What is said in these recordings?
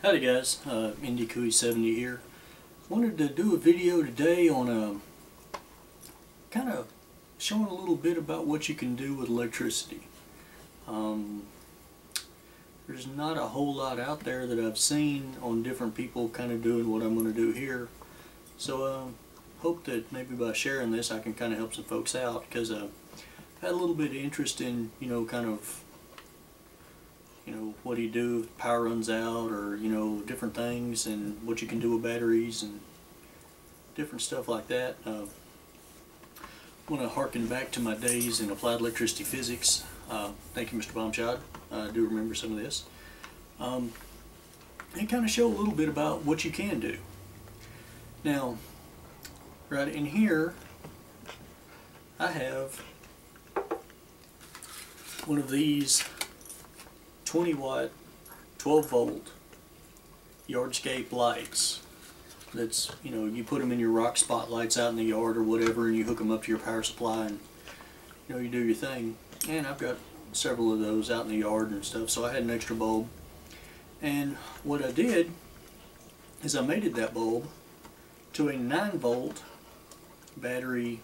Howdy guys, IndyCooey70 here. Wanted to do a video today on kind of showing a little bit about what you can do with electricity. There's not a whole lot out there that I've seen on different people kind of doing what I'm going to do here. So hope that maybe by sharing this I can kind of help some folks out, because I've had a little bit of interest in, what do you do if power runs out, or different things, and what you can do with batteries and different stuff like that. I want to harken back to my days in applied electricity physics. Thank you, Mr. Bombshot. I do remember some of this. And kind of show a little bit about what you can do. Now, right in here, I have one of these 20 watt 12 volt yardscape lights. That's, you put them in your rock spotlights out in the yard or whatever, and you hook them up to your power supply, and you do your thing. And I've got several of those out in the yard and stuff, so I had an extra bulb. And what I did is I mated that bulb to a 9 volt battery,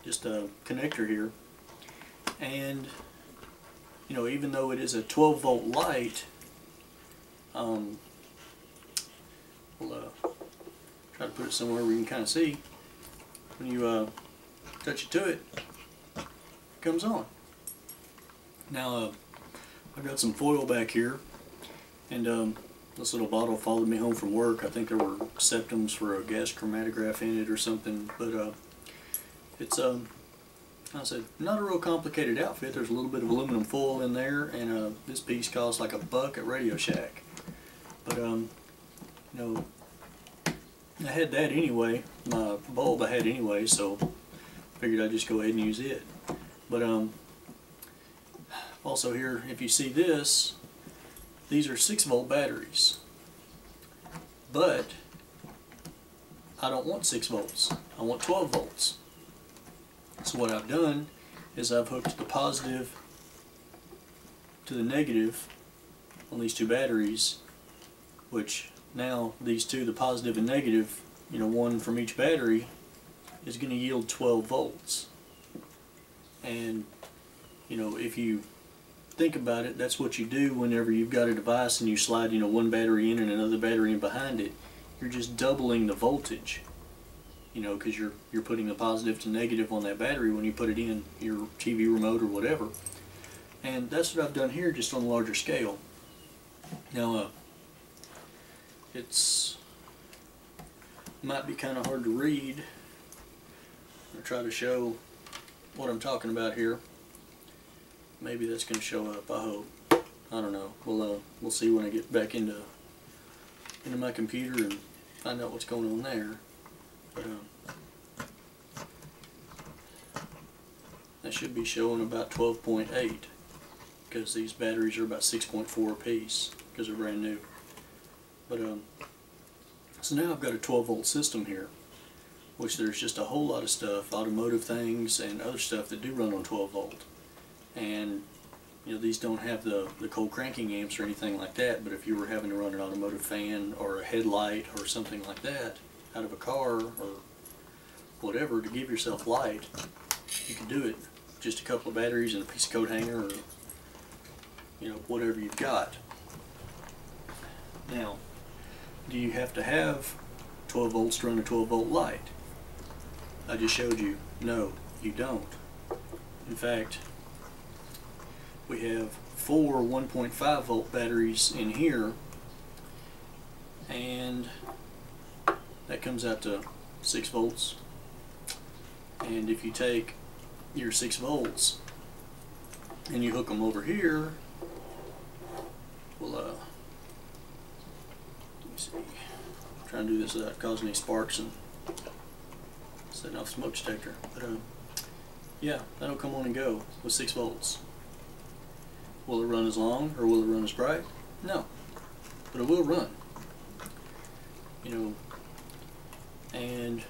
just a connector here. And even though it is a 12 volt light, we'll try to put it somewhere where you can kind of see. When you touch it to it, it comes on. Now I've got some foil back here, and this little bottle followed me home from work. I think there were septums for a gas chromatograph in it or something, but it's I said, not a real complicated outfit. There's a little bit of aluminum foil in there, and this piece costs like $1 at Radio Shack. But I had that anyway. My bulb I had anyway, so figured I'd just go ahead and use it. But also here, if you see this, these are 6 volt batteries. But I don't want 6 volts. I want 12 volts. So what I've done is I've hooked the positive to the negative on these two batteries, which now these two, the positive and negative, one from each battery, is going to yield 12 volts. And if you think about it, that's what you do whenever you've got a device and you slide one battery in and another battery in behind it. You're just doubling the voltage. Because you're putting the positive to negative on that battery when you put it in your TV remote or whatever. And that's what I've done here, just on a larger scale. Now, it's might be kind of hard to read. I'll try to show what I'm talking about here. Maybe that's going to show up, I hope. I don't know. We'll see when I get back into my computer and find out what's going on there. But that should be showing about 12.8, because these batteries are about 6.4 apiece, because they're brand new. But so now I've got a 12 volt system here, which there's just a whole lot of stuff, automotive things and other stuff that do run on 12 volt. And these don't have the cold cranking amps or anything like that, but if you were having to run an automotive fan or a headlight or something like that out of a car or whatever to give yourself light, you can do it. Just a couple of batteries and a piece of coat hanger, or whatever you've got. Now, do you have to have 12 volts to run a 12 volt light? I just showed you, no, you don't. In fact, we have 4 1.5 volt batteries in here, and that comes out to 6 volts. And if you take your 6 volts and you hook them over here, let me see, I'm trying to do this without causing any sparks and setting off smoke detector. But yeah, that'll come on and go with 6 volts. Will it run as long, or will it run as bright? No, but it will run. And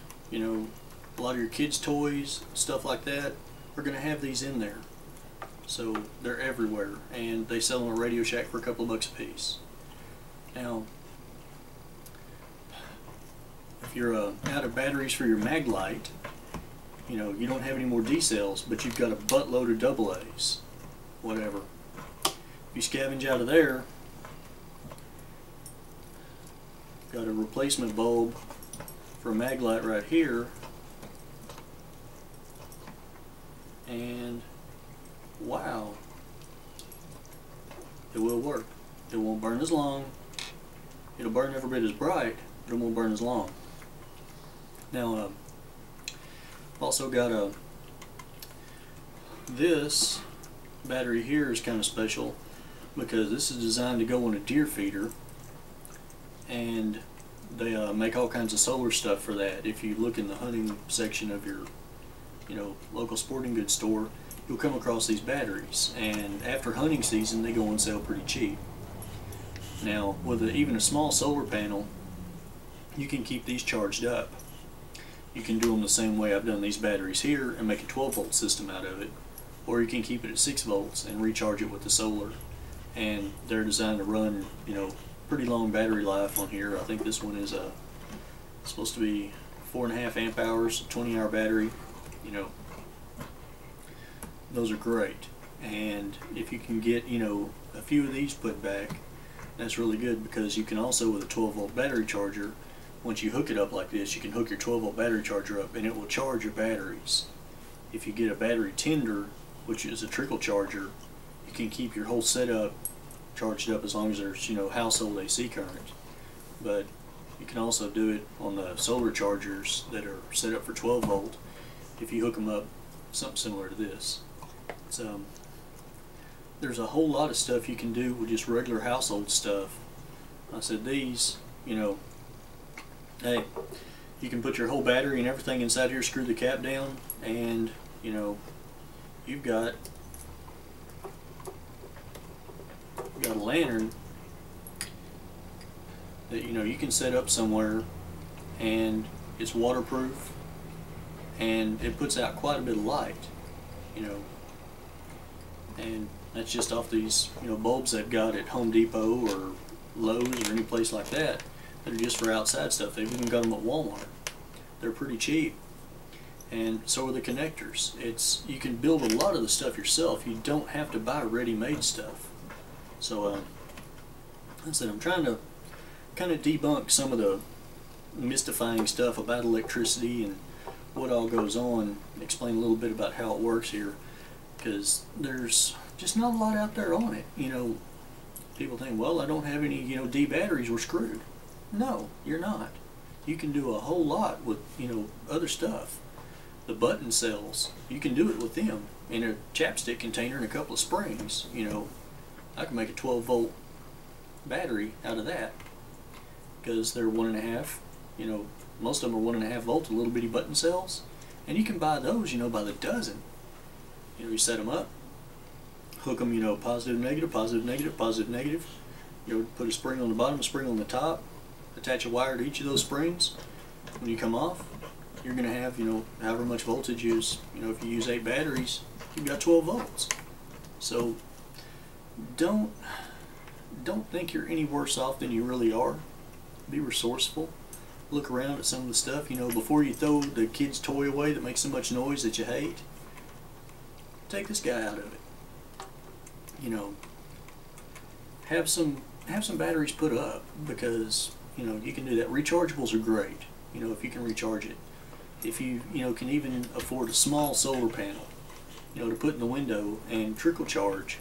a lot of your kids' toys, stuff like that, are going to have these in there. So they're everywhere, and they sell them at Radio Shack for a couple of bucks a piece. Now, if you're out of batteries for your mag light, you know, you don't have any more D cells, but you've got a buttload of double A's, whatever. If you scavenge out of there, got a replacement bulb for a mag light right here, and wow, it will work. It won't burn as long. It'll burn every bit as bright, but it won't burn as long. Now, also got this battery here is kind of special because this is designed to go on a deer feeder, and they make all kinds of solar stuff for that. If you look in the hunting section of your, you know, local sporting goods store, you'll come across these batteries, and after hunting season they go on sale pretty cheap. Now, with even a small solar panel, you can keep these charged up. You can do them the same way I've done these batteries here and make a 12-volt system out of it, or you can keep it at 6 volts and recharge it with the solar. And they're designed to run, you know, pretty long battery life on here. I think this one is supposed to be 4.5 amp hours, 20-hour battery. You know, those are great. And if you can get, you know, a few of these put back, that's really good, because you can also, with a 12-volt battery charger, once you hook it up like this, you can hook your 12-volt battery charger up and it will charge your batteries. If you get a battery tender, which is a trickle charger, you can keep your whole setup charged up as long as there's, you know, household AC current. But you can also do it on the solar chargers that are set up for 12 volt if you hook them up something similar to this. So there's a whole lot of stuff you can do with just regular household stuff. I said these, you know, hey, you can put your whole battery and everything inside here, screw the cap down, and, you know, you've got a lantern that, you know, you can set up somewhere, and it's waterproof, and it puts out quite a bit of light, you know. And that's just off these, you know, bulbs they've got at Home Depot or Lowe's or any place like that. They're just for outside stuff. They've even got them at Walmart. They're pretty cheap. And so are the connectors. You can build a lot of the stuff yourself. You don't have to buy ready-made stuff. So, I said I'm trying to kind of debunk some of the mystifying stuff about electricity and what all goes on, explain a little bit about how it works here, because there's just not a lot out there on it. You know, people think, well, I don't have any, you know, D batteries, we're screwed. No, you're not. You can do a whole lot with, you know, other stuff. The button cells, you can do it with them in a chapstick container and a couple of springs. You know, I can make a 12-volt battery out of that, because they're 1.5, you know, most of them are 1.5 volt, little bitty button cells, and you can buy those, you know, by the dozen. You know, you set them up, hook them, you know, positive, negative, positive, negative, positive, negative. You know, put a spring on the bottom, a spring on the top, attach a wire to each of those springs. When you come off, you're going to have, you know, however much voltage is, you know, if you use 8 batteries, you've got 12 volts. So don't think you're any worse off than you really are. Be resourceful. Look around at some of the stuff, you know, before you throw the kid's toy away that makes so much noise that you hate. Take this guy out of it. You know, have some batteries put up, because, you know, you can do that. Rechargeables are great, you know, if you can recharge it. If you know, can even afford a small solar panel, you know, to put in the window and trickle charge,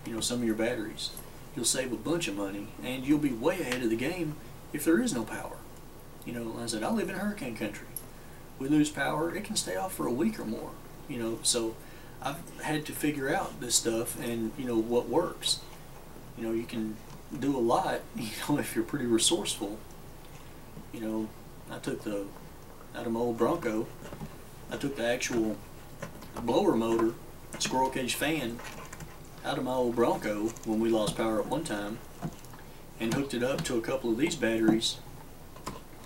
you know, some of your batteries, you'll save a bunch of money, and you'll be way ahead of the game if there is no power. You know, like I said, I live in hurricane country. We lose power, it can stay off for a week or more, you know, so I've had to figure out this stuff and, you know, what works. You know, you can do a lot, you know, if you're pretty resourceful. You know, I took out of my old Bronco, I took the actual blower motor, squirrel cage fan, out of my old Bronco when we lost power at one time, and hooked it up to a couple of these batteries,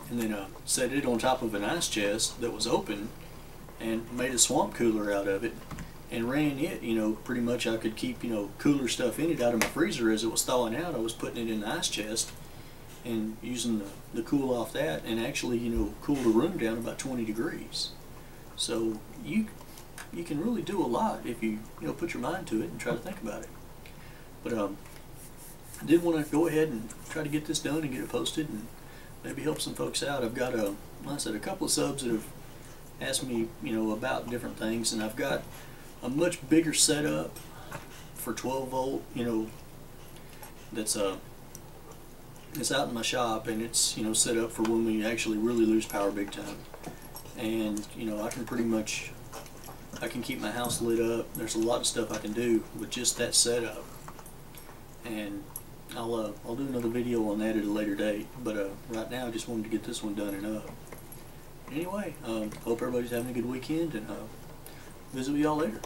and then set it on top of an ice chest that was open, and made a swamp cooler out of it, and ran it, you know, pretty much I could keep, you know, cooler stuff in it out of my freezer as it was thawing out. I was putting it in the ice chest and using the cool off that, and actually, you know, cool the room down about 20 degrees. So you can really do a lot if you know, put your mind to it and try to think about it. But I did want to go ahead and try to get this done and get it posted and maybe help some folks out. I've got like I said, a couple of subs that have asked me, you know, about different things, and I've got a much bigger setup for 12 volt, you know, that's it's out in my shop, and it's, you know, set up for when we actually really lose power big time. And you know, I can keep my house lit up. There's a lot of stuff I can do with just that setup, and I'll do another video on that at a later date. But right now, I just wanted to get this one done and up. Anyway, hope everybody's having a good weekend, and visit with y'all later.